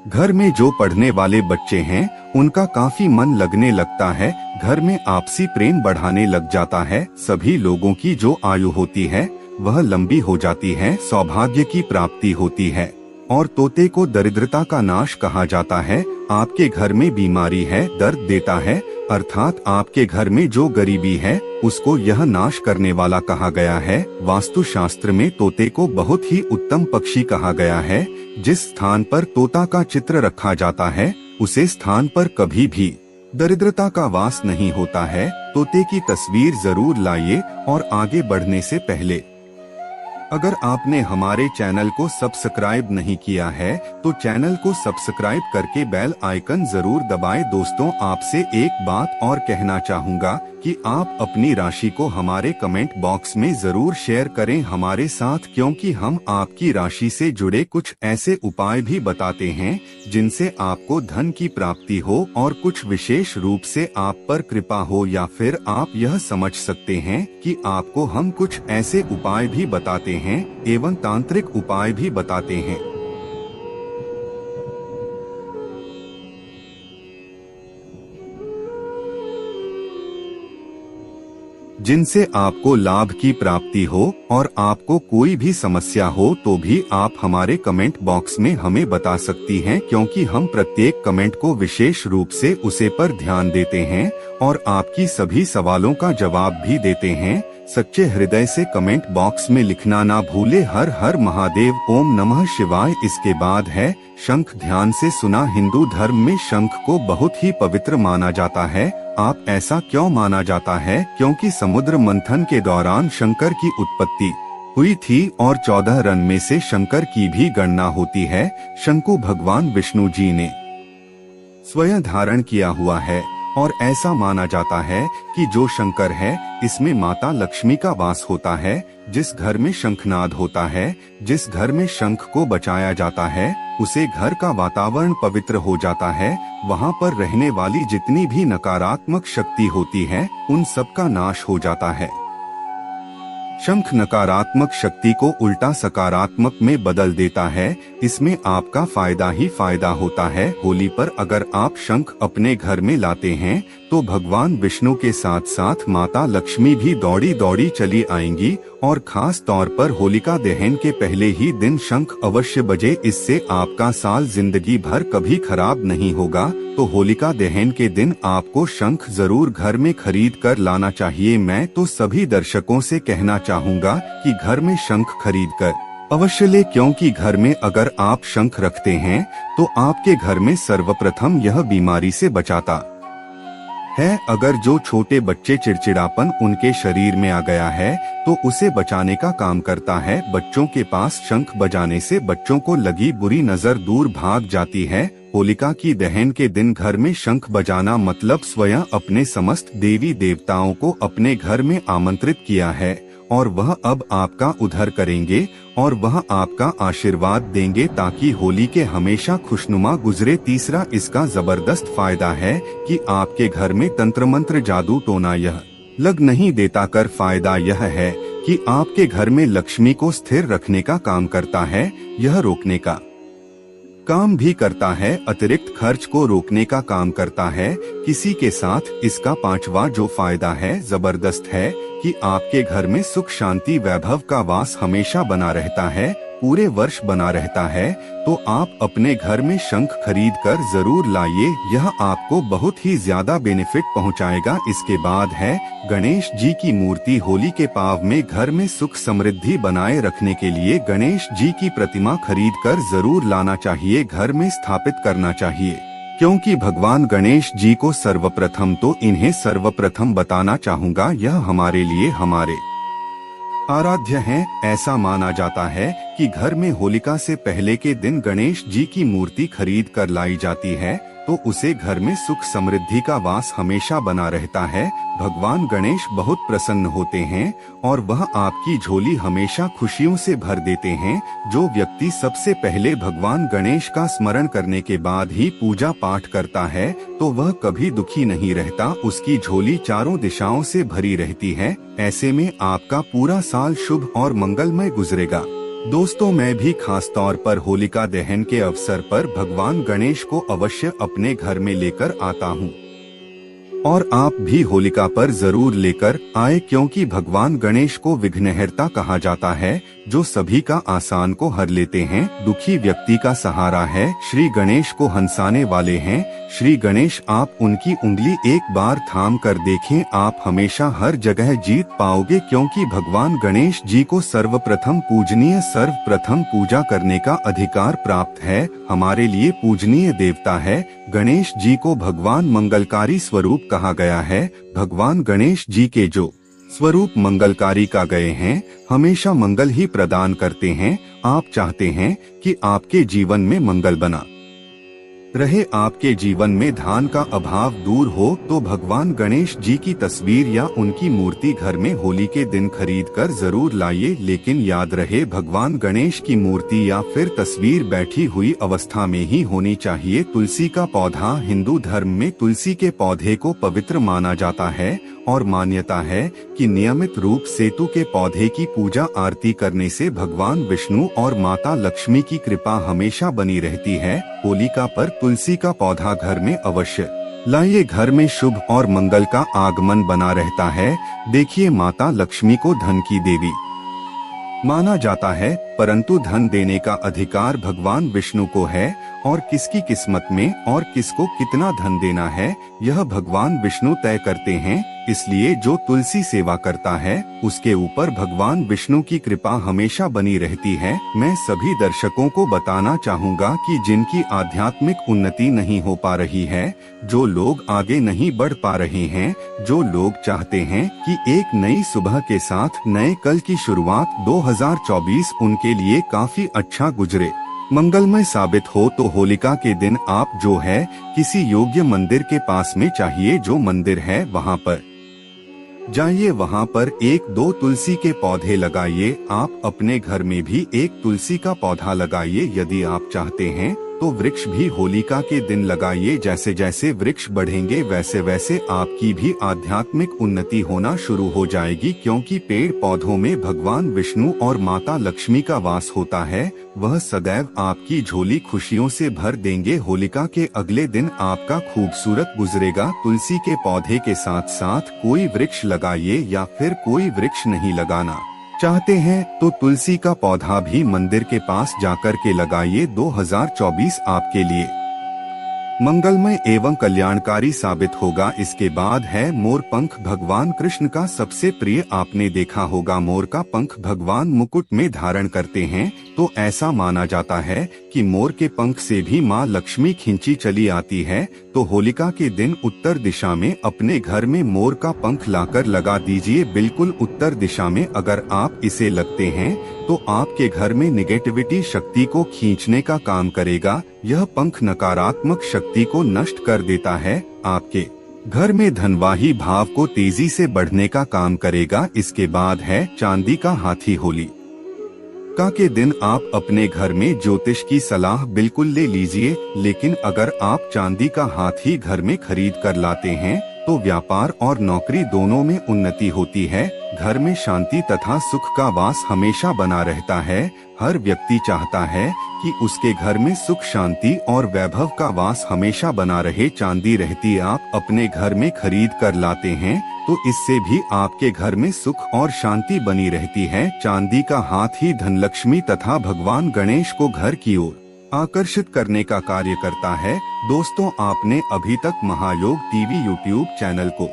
घर में जो पढ़ने वाले बच्चे हैं उनका काफी मन लगने लगता है, घर में आपसी प्रेम बढ़ाने लग जाता है। सभी लोगों की जो आयु होती है वह लंबी हो जाती है, सौभाग्य की प्राप्ति होती है। और तोते को दरिद्रता का नाश कहा जाता है। आपके घर में बीमारी है, दर्द देता है, अर्थात आपके घर में जो गरीबी है उसको यह नाश करने वाला कहा गया है। वास्तु शास्त्र में तोते को बहुत ही उत्तम पक्षी कहा गया है। जिस स्थान पर तोता का चित्र रखा जाता है उसे स्थान पर कभी भी दरिद्रता का वास नहीं होता है। तोते की तस्वीर जरूर लाइए। और आगे बढ़ने से पहले अगर आपने हमारे चैनल को सब्सक्राइब नहीं किया है तो चैनल को सब्सक्राइब करके बेल आइकन जरूर दबाएं। दोस्तों, आपसे एक बात और कहना चाहूँगा कि आप अपनी राशि को हमारे कमेंट बॉक्स में जरूर शेयर करें हमारे साथ, क्योंकि हम आपकी राशि से जुड़े कुछ ऐसे उपाय भी बताते हैं जिनसे आपको धन की प्राप्ति हो और कुछ विशेष रूप से आप पर कृपा हो, या फिर आप यह समझ सकते हैं कि आपको हम कुछ ऐसे उपाय भी बताते हैं एवं तांत्रिक उपाय भी बताते हैं जिनसे आपको लाभ की प्राप्ति हो। और आपको कोई भी समस्या हो तो भी आप हमारे कमेंट बॉक्स में हमें बता सकती हैं, क्योंकि हम प्रत्येक कमेंट को विशेष रूप से उसे पर ध्यान देते हैं और आपकी सभी सवालों का जवाब भी देते हैं। सच्चे हृदय से कमेंट बॉक्स में लिखना ना भूले। हर हर महादेव, ओम नमः शिवाय। इसके बाद है शंख। ध्यान से सुना। हिंदू धर्म में शंख को बहुत ही पवित्र माना जाता है। आप ऐसा क्यों माना जाता है? क्योंकि समुद्र मंथन के दौरान शंकर की उत्पत्ति हुई थी और 14 रन में से शंकर की भी गणना होती है। शंकु भगवान विष्णु जी ने स्वयं धारण किया हुआ है और ऐसा माना जाता है कि जो शंकर है इसमें माता लक्ष्मी का वास होता है। जिस घर में शंखनाद होता है, जिस घर में शंख को बचाया जाता है, उसे घर का वातावरण पवित्र हो जाता है। वहाँ पर रहने वाली जितनी भी नकारात्मक शक्ति होती है उन सब का नाश हो जाता है। शंख नकारात्मक शक्ति को उल्टा सकारात्मक में बदल देता है। इसमें आपका फायदा ही फायदा होता है। होली पर अगर आप शंख अपने घर में लाते हैं तो भगवान विष्णु के साथ साथ माता लक्ष्मी भी दौड़ी दौड़ी चली आएंगी। और खास तौर पर होलिका दहन के पहले ही दिन शंख अवश्य बजे। इससे आपका साल जिंदगी भर कभी खराब नहीं होगा। तो होलिका दहन के दिन आपको शंख जरूर घर में खरीद कर लाना चाहिए। मैं तो सभी दर्शकों से कहना चाहूँगा कि घर में शंख खरीद कर अवश्य ले, क्योंकि घर में अगर आप शंख रखते हैं तो आपके घर में सर्वप्रथम यह बीमारी से बचाता है। अगर जो छोटे बच्चे चिड़चिड़ापन उनके शरीर में आ गया है तो उसे बचाने का काम करता है। बच्चों के पास शंख बजाने से बच्चों को लगी बुरी नजर दूर भाग जाती है। होलिका की दहन के दिन घर में शंख बजाना मतलब स्वयं अपने समस्त देवी देवताओं को अपने घर में आमंत्रित किया है और वह अब आपका उद्धार करेंगे और वह आपका आशीर्वाद देंगे ताकि होली के हमेशा खुशनुमा गुजरे। तीसरा, इसका जबरदस्त फायदा है कि आपके घर में तंत्र मंत्र जादू टोना यह लग नहीं देता। कर फायदा यह है कि आपके घर में लक्ष्मी को स्थिर रखने का काम करता है, यह रोकने का काम भी करता है, अतिरिक्त खर्च को रोकने का काम करता है। किसी के साथ इसका पांचवा जो फायदा है जबरदस्त है कि आपके घर में सुख शांति वैभव का वास हमेशा बना रहता है, पूरे वर्ष बना रहता है। तो आप अपने घर में शंख खरीद कर जरूर लाइए, यह आपको बहुत ही ज्यादा बेनिफिट पहुंचाएगा। इसके बाद है गणेश जी की मूर्ति। होली के पाव में घर में सुख समृद्धि बनाए रखने के लिए गणेश जी की प्रतिमा खरीद कर जरूर लाना चाहिए, घर में स्थापित करना चाहिए, क्योंकि भगवान गणेश जी को सर्वप्रथम तो इन्हें सर्वप्रथम बताना चाहूँगा, यह हमारे लिए हमारे आराध्य हैं। ऐसा माना जाता है कि घर में होलिका से पहले के दिन गणेश जी की मूर्ति खरीद कर लाई जाती है तो उसे घर में सुख समृद्धि का वास हमेशा बना रहता है। भगवान गणेश बहुत प्रसन्न होते हैं और वह आपकी झोली हमेशा खुशियों से भर देते हैं। जो व्यक्ति सबसे पहले भगवान गणेश का स्मरण करने के बाद ही पूजा पाठ करता है तो वह कभी दुखी नहीं रहता, उसकी झोली चारों दिशाओं से भरी रहती है। ऐसे में आपका पूरा साल शुभ और मंगलमय गुजरेगा। दोस्तों, मैं भी खास तौर पर होलिका दहन के अवसर पर भगवान गणेश को अवश्य अपने घर में लेकर आता हूँ और आप भी होलिका पर जरूर लेकर आए, क्योंकि भगवान गणेश को विघ्नहर्ता कहा जाता है, जो सभी का आसान को हर लेते हैं, दुखी व्यक्ति का सहारा है। श्री गणेश को हंसाने वाले हैं। श्री गणेश, आप उनकी उंगली एक बार थाम कर देखें, आप हमेशा हर जगह जीत पाओगे, क्योंकि भगवान गणेश जी को सर्वप्रथम पूजनीय सर्वप्रथम पूजा करने का अधिकार प्राप्त है। हमारे लिए पूजनीय देवता है। गणेश जी को भगवान मंगलकारी स्वरूप कहा गया है। भगवान गणेश जी के जो स्वरूप मंगलकारी का गए हैं, हमेशा मंगल ही प्रदान करते हैं। आप चाहते हैं कि आपके जीवन में मंगल बना रहे, आपके जीवन में धन का अभाव दूर हो, तो भगवान गणेश जी की तस्वीर या उनकी मूर्ति घर में होली के दिन खरीद कर जरूर लाइए। लेकिन याद रहे, भगवान गणेश की मूर्ति या फिर तस्वीर बैठी हुई अवस्था में ही होनी चाहिए। तुलसी का पौधा, हिंदू धर्म में तुलसी के पौधे को पवित्र माना जाता है और मान्यता है कि नियमित रूप से तू के पौधे की पूजा आरती करने से भगवान विष्णु और माता लक्ष्मी की कृपा हमेशा बनी रहती है। होलिका पर तुलसी का पौधा घर में अवश्य लाइए, घर में शुभ और मंगल का आगमन बना रहता है। देखिए, माता लक्ष्मी को धन की देवी माना जाता है, परंतु धन देने का अधिकार भगवान विष्णु को है और किसकी किस्मत में और किसको कितना धन देना है यह भगवान विष्णु तय करते हैं। इसलिए जो तुलसी सेवा करता है उसके ऊपर भगवान विष्णु की कृपा हमेशा बनी रहती है। मैं सभी दर्शकों को बताना चाहूँगा कि जिनकी आध्यात्मिक उन्नति नहीं हो पा रही है, जो लोग आगे नहीं बढ़ पा रहे हैं, जो लोग चाहते हैं कि एक नई सुबह के साथ नए कल की शुरुआत 2024 उनके लिए काफी अच्छा गुजरे, मंगलमय साबित हो, तो होलिका के दिन आप जो है किसी योग्य मंदिर के पास में चाहिए, जो मंदिर है वहाँ पर जाइए, वहाँ पर एक दो तुलसी के पौधे लगाइए। आप अपने घर में भी एक तुलसी का पौधा लगाइए। यदि आप चाहते हैं तो वृक्ष भी होलिका के दिन लगाइए। जैसे जैसे वृक्ष बढ़ेंगे वैसे वैसे आपकी भी आध्यात्मिक उन्नति होना शुरू हो जाएगी, क्योंकि पेड़ पौधों में भगवान विष्णु और माता लक्ष्मी का वास होता है। वह सदैव आपकी झोली खुशियों से भर देंगे। होलिका के अगले दिन आपका खूबसूरत गुजरेगा। तुलसी के पौधे के साथ साथ कोई वृक्ष लगाइए, या फिर कोई वृक्ष नहीं लगाना चाहते हैं तो तुलसी का पौधा भी मंदिर के पास जाकर के लगाइए। 2024 आपके लिए मंगलमय एवं कल्याणकारी साबित होगा। इसके बाद है मोर पंख, भगवान कृष्ण का सबसे प्रिय। आपने देखा होगा मोर का पंख भगवान मुकुट में धारण करते हैं, तो ऐसा माना जाता है कि मोर के पंख से भी माँ लक्ष्मी खींची चली आती है। तो होलिका के दिन उत्तर दिशा में अपने घर में मोर का पंख लाकर लगा दीजिए, बिल्कुल उत्तर दिशा में। अगर आप इसे लगते हैं तो आपके घर में निगेटिविटी शक्ति को खींचने का काम करेगा। यह पंख नकारात्मक शक्ति को नष्ट कर देता है। आपके घर में धनवाही भाव को तेजी से बढ़ने का काम करेगा। इसके बाद है चांदी का हाथी। होलिका के दिन आप अपने घर में ज्योतिष की सलाह बिल्कुल ले लीजिए, लेकिन अगर आप चांदी का हाथी घर में खरीद कर लाते हैं तो व्यापार और नौकरी दोनों में उन्नति होती है। घर में शांति तथा सुख का वास हमेशा बना रहता है। हर व्यक्ति चाहता है कि उसके घर में सुख शांति और वैभव का वास हमेशा बना रहे। चांदी रहती आप अपने घर में खरीद कर लाते हैं तो इससे भी आपके घर में सुख और शांति बनी रहती है। चांदी का हाथ ही धनलक्ष्मी तथा भगवान गणेश को घर की ओर आकर्षित करने का कार्य करता है। दोस्तों, आपने अभी तक महायोग टीवी यूट्यूब चैनल को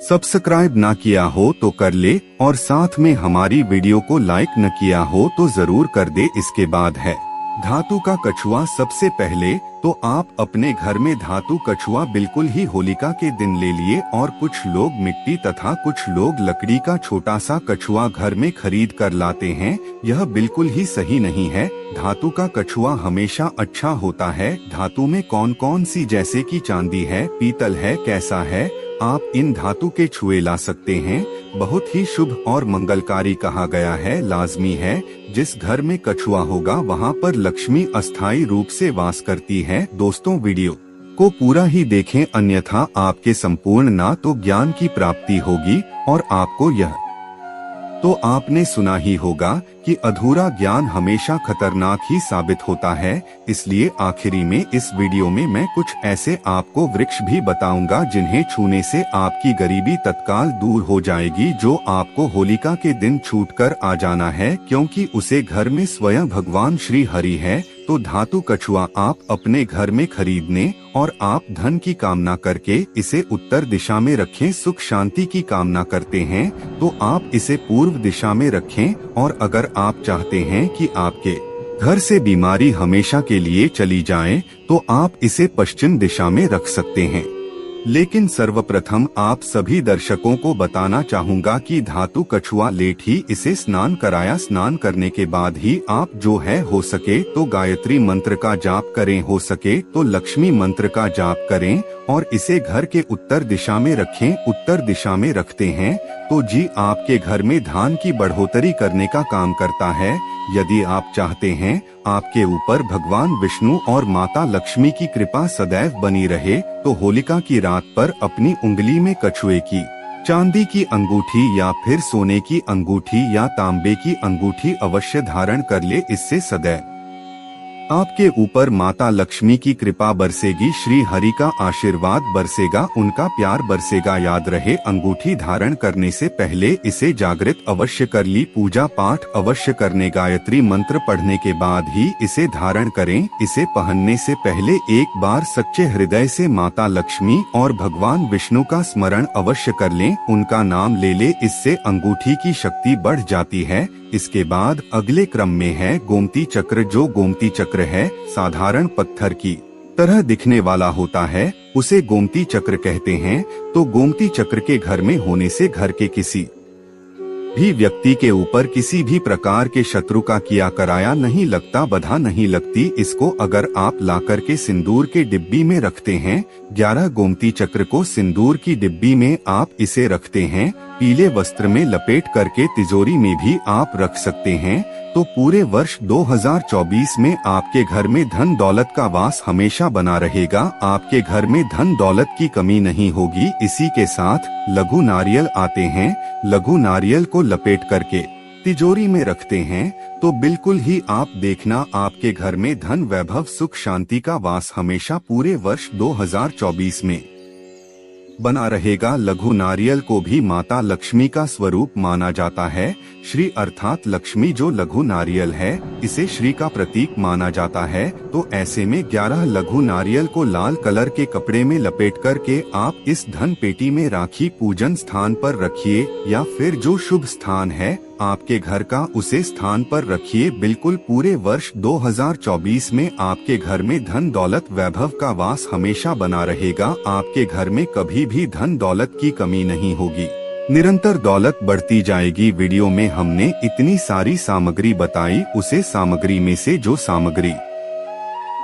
सब्सक्राइब ना किया हो तो कर ले और साथ में हमारी वीडियो को लाइक न किया हो तो जरूर कर दे। इसके बाद है धातु का कछुआ। सबसे पहले तो आप अपने घर में धातु कछुआ बिल्कुल ही होलिका के दिन ले लिए और कुछ लोग मिट्टी तथा कुछ लोग लकड़ी का छोटा सा कछुआ घर में खरीद कर लाते हैं। यह बिल्कुल ही सही नहीं है। धातु का कछुआ हमेशा अच्छा होता है। धातु में कौन कौन सी, जैसे कि चांदी है, पीतल है, कैसा है, आप इन धातु के छुए ला सकते हैं। बहुत ही शुभ और मंगलकारी कहा गया है। लाजमी है जिस घर में कछुआ होगा वहाँ पर लक्ष्मी अस्थायी रूप से वास करती है। दोस्तों, वीडियो को पूरा ही देखें, अन्यथा आपके संपूर्ण ना तो ज्ञान की प्राप्ति होगी और आपको यह तो आपने सुना ही होगा कि अधूरा ज्ञान हमेशा खतरनाक ही साबित होता है। इसलिए आखिरी में इस वीडियो में मैं कुछ ऐसे आपको वृक्ष भी बताऊंगा जिन्हें छूने से आपकी गरीबी तत्काल दूर हो जाएगी। जो आपको होलिका के दिन छूट कर आ जाना है, क्योंकि उसे घर में स्वयं भगवान श्री हरि है। तो धातु कछुआ आप अपने घर में खरीदने और आप धन की कामना करके इसे उत्तर दिशा में रखें। सुख शांति की कामना करते हैं तो आप इसे पूर्व दिशा में रखें, और अगर आप चाहते हैं कि आपके घर से बीमारी हमेशा के लिए चली जाए तो आप इसे पश्चिम दिशा में रख सकते हैं। लेकिन सर्वप्रथम आप सभी दर्शकों को बताना चाहूँगा कि धातु कछुआ लेट ही इसे स्नान कराया। स्नान करने के बाद ही आप जो है हो सके तो गायत्री मंत्र का जाप करें, हो सके तो लक्ष्मी मंत्र का जाप करें और इसे घर के उत्तर दिशा में रखें। उत्तर दिशा में रखते हैं तो जी आपके घर में धान की बढ़ोतरी करने का काम करता है। यदि आप चाहते हैं आपके ऊपर भगवान विष्णु और माता लक्ष्मी की कृपा सदैव बनी रहे तो होलिका की रात पर अपनी उंगली में कछुए की, चांदी की अंगूठी या फिर सोने की अंगूठी या तांबे की अंगूठी अवश्य धारण कर ले। इससे सदैव आपके ऊपर माता लक्ष्मी की कृपा बरसेगी, श्री हरि का आशीर्वाद बरसेगा, उनका प्यार बरसेगा। याद रहे, अंगूठी धारण करने से पहले इसे जागृत अवश्य कर ली, पूजा पाठ अवश्य करने, गायत्री मंत्र पढ़ने के बाद ही इसे धारण करें। इसे पहनने से पहले एक बार सच्चे हृदय से माता लक्ष्मी और भगवान विष्णु का स्मरण अवश्य कर लें, उनका नाम ले ले। इससे अंगूठी की शक्ति बढ़ जाती है। इसके बाद अगले क्रम में है गोमती चक्र। जो गोमती चक्र है साधारण पत्थर की तरह दिखने वाला होता है, उसे गोमती चक्र कहते हैं। तो गोमती चक्र के घर में होने से घर के किसी भी व्यक्ति के ऊपर किसी भी प्रकार के शत्रु का किया कराया नहीं लगता, बाधा नहीं लगती। इसको अगर आप लाकर के सिंदूर के डिब्बी में रखते हैं, 11 गोमती चक्र को सिंदूर की डिब्बी में आप इसे रखते हैं, पीले वस्त्र में लपेट करके तिजोरी में भी आप रख सकते हैं, तो पूरे वर्ष 2024 में आपके घर में धन दौलत का वास हमेशा बना रहेगा। आपके घर में धन दौलत की कमी नहीं होगी। इसी के साथ लघु नारियल आते हैं। लघु नारियल को लपेट करके तिजोरी में रखते हैं तो बिल्कुल ही आप देखना आपके घर में धन वैभव सुख शांति का वास हमेशा पूरे वर्ष 2024 में बना रहेगा। लघु नारियल को भी माता लक्ष्मी का स्वरूप माना जाता है। श्री अर्थात लक्ष्मी जो लघु नारियल है, इसे श्री का प्रतीक माना जाता है। तो ऐसे में 11 लघु नारियल को लाल कलर के कपड़े में लपेट करके आप इस धन पेटी में राखी पूजन स्थान पर रखिए, या फिर जो शुभ स्थान है आपके घर का उसे स्थान पर रखिए। बिल्कुल पूरे वर्ष 2024 में आपके घर में धन दौलत वैभव का वास हमेशा बना रहेगा। आपके घर में कभी भी धन दौलत की कमी नहीं होगी, निरंतर दौलत बढ़ती जाएगी। वीडियो में हमने इतनी सारी सामग्री बताई, उसे सामग्री में से जो सामग्री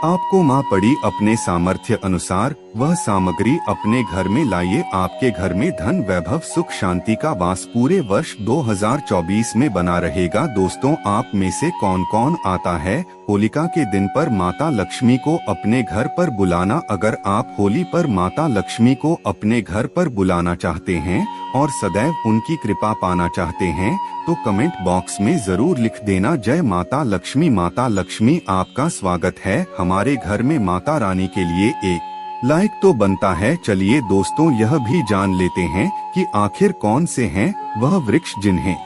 आपको माँ पड़ी अपने सामर्थ्य अनुसार वह सामग्री अपने घर में लाइए। आपके घर में धन वैभव सुख शांति का वास पूरे वर्ष 2024 में बना रहेगा। दोस्तों, आप में से कौन कौन आता है होलिका के दिन पर माता लक्ष्मी को अपने घर पर बुलाना। अगर आप होली पर माता लक्ष्मी को अपने घर पर बुलाना चाहते हैं और सदैव उनकी कृपा पाना चाहते हैं तो कमेंट बॉक्स में जरूर लिख देना जय माता लक्ष्मी। माता लक्ष्मी आपका स्वागत है हमारे घर में। माता रानी के लिए एक लाइक तो बनता है। चलिए दोस्तों यह भी जान लेते हैं कि आखिर कौन से हैं वह वृक्ष जिन्हें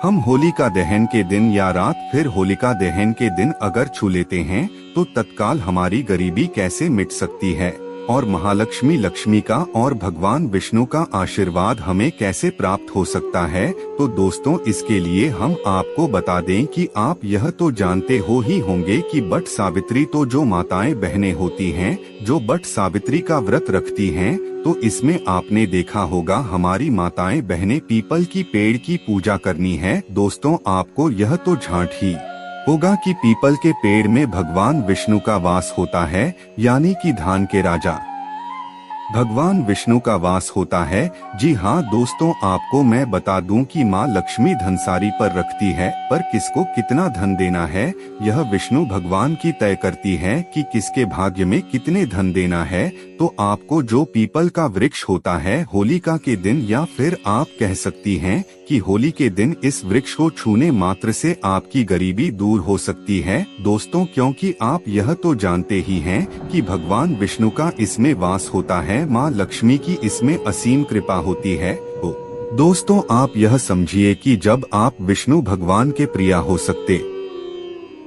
हम होलिका दहन के दिन या रात फिर होलिका दहन के दिन अगर छू लेते हैं तो तत्काल हमारी गरीबी कैसे मिट सकती है और महालक्ष्मी लक्ष्मी का और भगवान विष्णु का आशीर्वाद हमें कैसे प्राप्त हो सकता है। तो दोस्तों इसके लिए हम आपको बता दें कि आप यह तो जानते हो ही होंगे कि बट सावित्री तो जो माताएं बहनें होती हैं जो बट सावित्री का व्रत रखती हैं तो इसमें आपने देखा होगा हमारी माताएं बहनें पीपल की पेड़ की पूजा करनी है। दोस्तों आपको यह तो झांट ही होगा कि पीपल के पेड़ में भगवान विष्णु का वास होता है यानी कि धान के राजा भगवान विष्णु का वास होता है। जी हाँ दोस्तों आपको मैं बता दूं कि माँ लक्ष्मी धनसारी पर रखती है पर किसको कितना धन देना है यह विष्णु भगवान की तय करती है कि किसके भाग्य में कितने धन देना है। तो आपको जो पीपल का वृक्ष होता है होलिका के दिन या फिर आप कह सकती हैं कि होली के दिन इस वृक्ष को छूने मात्र से आपकी गरीबी दूर हो सकती है। दोस्तों क्योंकि आप यह तो जानते ही हैं कि भगवान विष्णु का इसमें वास होता है माँ लक्ष्मी की इसमें असीम कृपा होती है। तो दोस्तों आप यह समझिए कि जब आप विष्णु भगवान के प्रिया हो सकते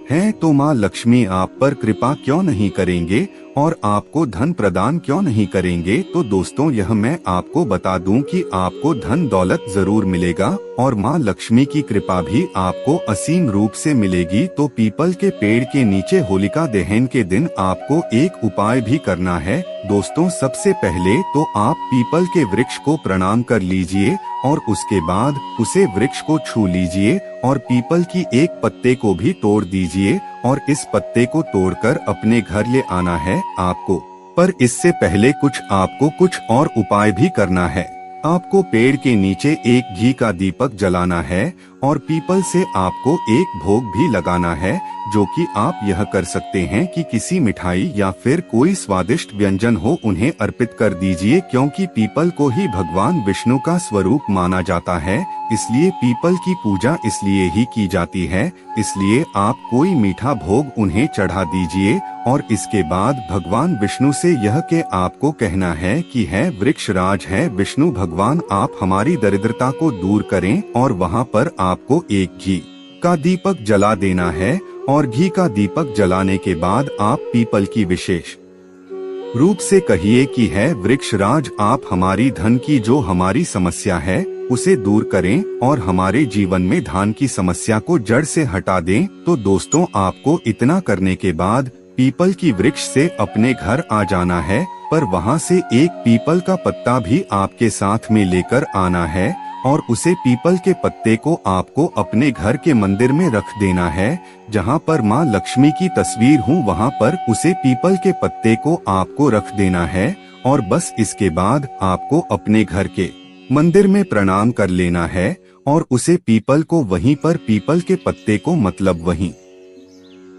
हैं तो माँ लक्ष्मी आप पर कृपा क्यों नहीं करेंगे और आपको धन प्रदान क्यों नहीं करेंगे। तो दोस्तों यह मैं आपको बता दूं कि आपको धन दौलत जरूर मिलेगा और माँ लक्ष्मी की कृपा भी आपको असीम रूप से मिलेगी। तो पीपल के पेड़ के नीचे होलिका दहन के दिन आपको एक उपाय भी करना है। दोस्तों सबसे पहले तो आप पीपल के वृक्ष को प्रणाम कर लीजिए और उसके बाद उसे वृक्ष को छू लीजिए और पीपल की एक पत्ते को भी तोड़ दीजिए और इस पत्ते को तोड़कर अपने घर ले आना है आपको। पर इससे पहले आपको कुछ और उपाय भी करना है। आपको पेड़ के नीचे एक घी का दीपक जलाना है और पीपल से आपको एक भोग भी लगाना है जो कि आप यह कर सकते हैं कि किसी मिठाई या फिर कोई स्वादिष्ट व्यंजन हो उन्हें अर्पित कर दीजिए क्योंकि पीपल को ही भगवान विष्णु का स्वरूप माना जाता है। इसलिए पीपल की पूजा इसलिए ही की जाती है। इसलिए आप कोई मीठा भोग उन्हें चढ़ा दीजिए और इसके बाद भगवान विष्णु से यह के आपको कहना है कि है वृक्ष राज है विष्णु भगवान आप हमारी दरिद्रता को दूर करें और वहाँ पर आपको एक घी का दीपक जला देना है और घी का दीपक जलाने के बाद आप पीपल की विशेष रूप से कहिए कि है वृक्ष राज आप हमारी धन की जो हमारी समस्या है उसे दूर करें और हमारे जीवन में धान की समस्या को जड़ से हटा दें। तो दोस्तों आपको इतना करने के बाद पीपल की वृक्ष से अपने घर आ जाना है पर वहाँ से एक पीपल का पत्ता भी आपके साथ में लेकर आना है और उसे पीपल के पत्ते को आपको अपने घर के मंदिर में रख देना है जहाँ पर माँ लक्ष्मी की तस्वीर हो वहाँ पर उसे पीपल के पत्ते को आपको रख देना है और बस इसके बाद आपको अपने घर के मंदिर में प्रणाम कर लेना है और उसे पीपल को वहीं पर पीपल के पत्ते को मतलब वहीं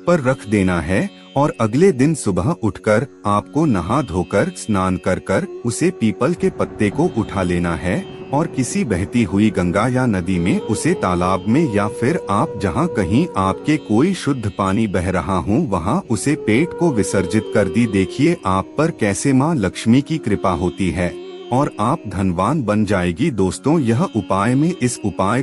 पर रख देना है और अगले दिन सुबह उठकर आपको नहा धोकर स्नान कर उसे पीपल के पत्ते को उठा लेना है और किसी बहती हुई गंगा या नदी में उसे तालाब में या फिर आप जहां कहीं आपके कोई शुद्ध पानी बह रहा हो वहां उसे पेट को विसर्जित कर दी। देखिए आप पर कैसे माँ लक्ष्मी की कृपा होती है और आप धनवान बन जाएगी। दोस्तों यह उपाय में इस उपाय